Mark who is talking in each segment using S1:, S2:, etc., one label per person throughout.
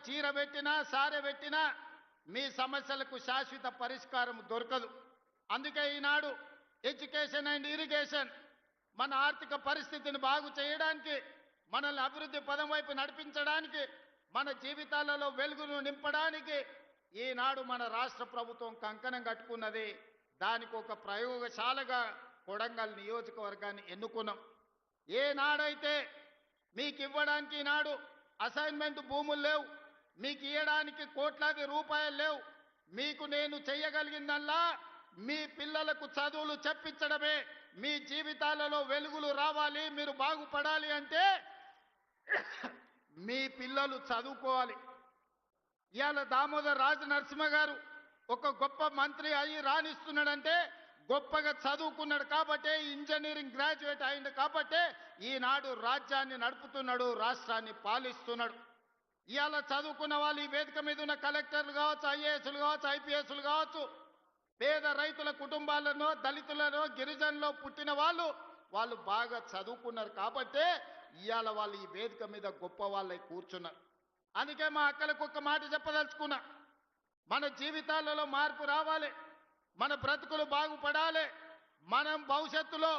S1: చీర పెట్టినా సారె పెట్టినా మీ సమస్యలకు శాశ్వత పరిష్కారం దొరకదు. అందుకే ఈనాడు ఎడ్యుకేషన్ అండ్ ఇరిగేషన్ మన ఆర్థిక పరిస్థితిని బాగు చేయడానికి, మనల్ని అభివృద్ధి పదం వైపు నడిపించడానికి, మన జీవితాలలో వెలుగును నింపడానికి ఈనాడు మన రాష్ట్ర ప్రభుత్వం కంకణం కట్టుకున్నది. దానికి ఒక ప్రయోగశాలగా కొడంగల్ నియోజకవర్గాన్ని ఎన్నుకున్నాం. ఏనాడైతే మీకు ఇవ్వడానికి ఈనాడు అసైన్మెంట్ భూములు లేవు, మీకు ఇవ్వడానికి కోట్లాది రూపాయలు లేవు, మీకు నేను చెయ్యగలిగిందల్లా మీ పిల్లలకు చదువులు చెప్పించడమే. మీ జీవితాలలో వెలుగులు రావాలి, మీరు బాగుపడాలి అంటే మీ పిల్లలు చదువుకోవాలి. ఇవాళ దామోదర్ రాజ నరసింహ గారు ఒక గొప్ప మంత్రి అయ్యి రాణిస్తున్నాడంటే గొప్పగా చదువుకున్నాడు కాబట్టే, ఇంజనీరింగ్ గ్రాడ్యుయేట్ అయింది కాబట్టే ఈనాడు రాజ్యాన్ని నడుపుతున్నాడు, రాష్ట్రాన్ని పాలిస్తున్నాడు. ఇవాళ చదువుకున్న వాళ్ళు ఈ వేదిక మీద ఉన్న కలెక్టర్లు కావచ్చు, ఐఏఎస్లు కావచ్చు, ఐపీఎస్లు కావచ్చు, పేద రైతుల కుటుంబాలను, దళితులను, గిరిజనులో పుట్టిన వాళ్ళు బాగా చదువుకున్నారు కాబట్టే ఇవాళ వాళ్ళు ఈ వేదిక మీద గొప్ప వాళ్ళై కూర్చున్నారు. అందుకే మా అక్కలకు ఒక్క మాట చెప్పదలుచుకున్నా, మన జీవితాలలో మార్పు రావాలి, మన బ్రతుకులు బాగుపడాలి, మనం భవిష్యత్తులో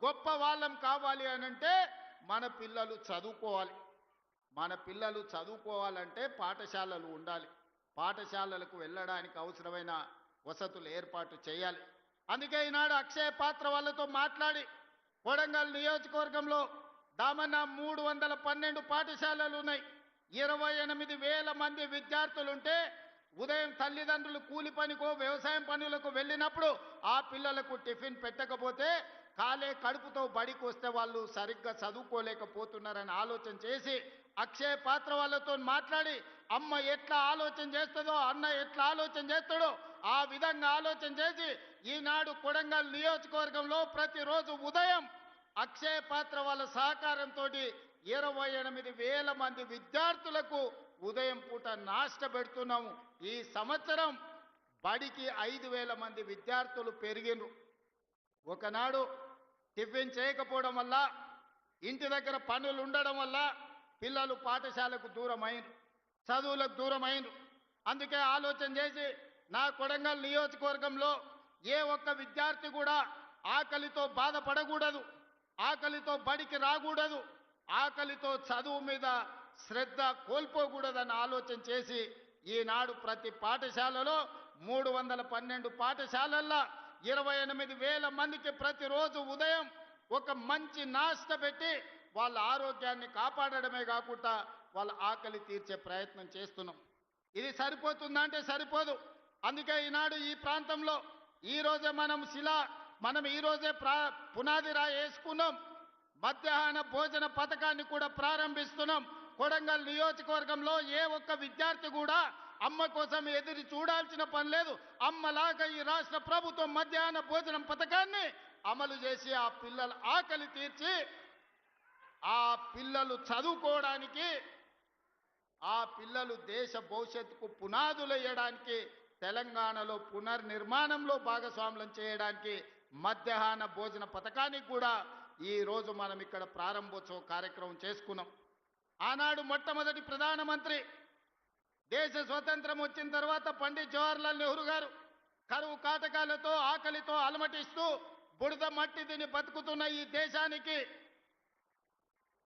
S1: గొప్ప వాళ్ళం కావాలి అనంటే మన పిల్లలు చదువుకోవాలి. మన పిల్లలు చదువుకోవాలంటే పాఠశాలలు ఉండాలి, పాఠశాలలకు వెళ్ళడానికి అవసరమైన వసతులు ఏర్పాటు చేయాలి. అందుకే ఈనాడు అక్షయ పాత్ర వాళ్ళతో మాట్లాడి కొడంగల్ నియోజకవర్గంలో దామన్నా 312 పాఠశాలలు ఉన్నాయి. 28,000 మంది విద్యార్థులుంటే ఉదయం తల్లిదండ్రులు కూలి పనికో వ్యవసాయం పనులకు వెళ్ళినప్పుడు ఆ పిల్లలకు టిఫిన్ పెట్టకపోతే కాలే కడుపుతో బడికి వస్తే వాళ్ళు సరిగ్గా చదువుకోలేకపోతున్నారని ఆలోచన చేసి అక్షయ పాత్ర వాళ్ళతో మాట్లాడి అమ్మ ఎట్లా ఆలోచన చేస్తుందో, అన్న ఎట్లా ఆలోచన చేస్తాడో ఆ విధంగా ఆలోచన చేసి ఈనాడు కొడంగల్ నియోజకవర్గంలో ప్రతిరోజు ఉదయం అక్షయ పాత్ర వాళ్ళ సహకారంతో 28,000 మంది విద్యార్థులకు ఉదయం పూట నాష్ట పెడుతున్నాము. ఈ సంవత్సరం బడికి 5,000 మంది విద్యార్థులు పెరిగినరు. ఒకనాడు టిఫిన్ చేయకపోవడం వల్ల, ఇంటి దగ్గర పనులు ఉండడం వల్ల పిల్లలు పాఠశాలకు దూరం అయినరు, చదువులకు దూరం అయినరు. అందుకే ఆలోచన చేసి నా కొడంగల్ నియోజకవర్గంలో ఏ ఒక్క విద్యార్థి కూడా ఆకలితో బాధపడకూడదు, ఆకలితో బడికి రాకూడదు, ఆకలితో చదువు మీద శ్రద్ధ కోల్పోకూడదని ఆలోచన చేసి ఈనాడు ప్రతి పాఠశాలలో 312 పాఠశాలల్లో 28,000 మందికి ప్రతిరోజు ఉదయం ఒక మంచి నాష్ట పెట్టి వాళ్ళ ఆరోగ్యాన్ని కాపాడడమే కాకుండా వాళ్ళ ఆకలి తీర్చే ప్రయత్నం చేస్తున్నాం. ఇది సరిపోతుందా అంటే సరిపోదు. అందుకే ఈనాడు ఈ ప్రాంతంలో ఈరోజే మనం ఈరోజే పునాది రాయి వేసుకున్నాం. మధ్యాహ్న భోజన పథకాన్ని కూడా ప్రారంభిస్తున్నాం. కొడంగల్ నియోజకవర్గంలో ఏ ఒక్క విద్యార్థి కూడా అమ్మ కోసం ఎదురు చూడాల్సిన పని లేదు. అమ్మలాగా ఈ రాష్ట్ర ప్రభుత్వం మధ్యాహ్న భోజనం పథకాన్ని అమలు చేసి ఆ పిల్లల ఆకలి తీర్చి ఆ పిల్లలు చదువుకోవడానికి, ఆ పిల్లలు దేశ భవిష్యత్తుకు పునాదులు వేయడానికి, తెలంగాణలో పునర్నిర్మాణంలో భాగస్వాములను చేయడానికి మధ్యాహ్న భోజన పథకానికి కూడా ఈరోజు మనం ఇక్కడ ప్రారంభోత్సవ కార్యక్రమం చేసుకున్నాం. ఆనాడు మొట్టమొదటి ప్రధానమంత్రి దేశ స్వతంత్రం వచ్చిన తర్వాత పండిత్ జవహర్లాల్ నెహ్రూ గారు కరువు కాటకాలతో ఆకలితో అలమటిస్తూ బురద మట్టి తిని బతుకుతున్న ఈ దేశానికి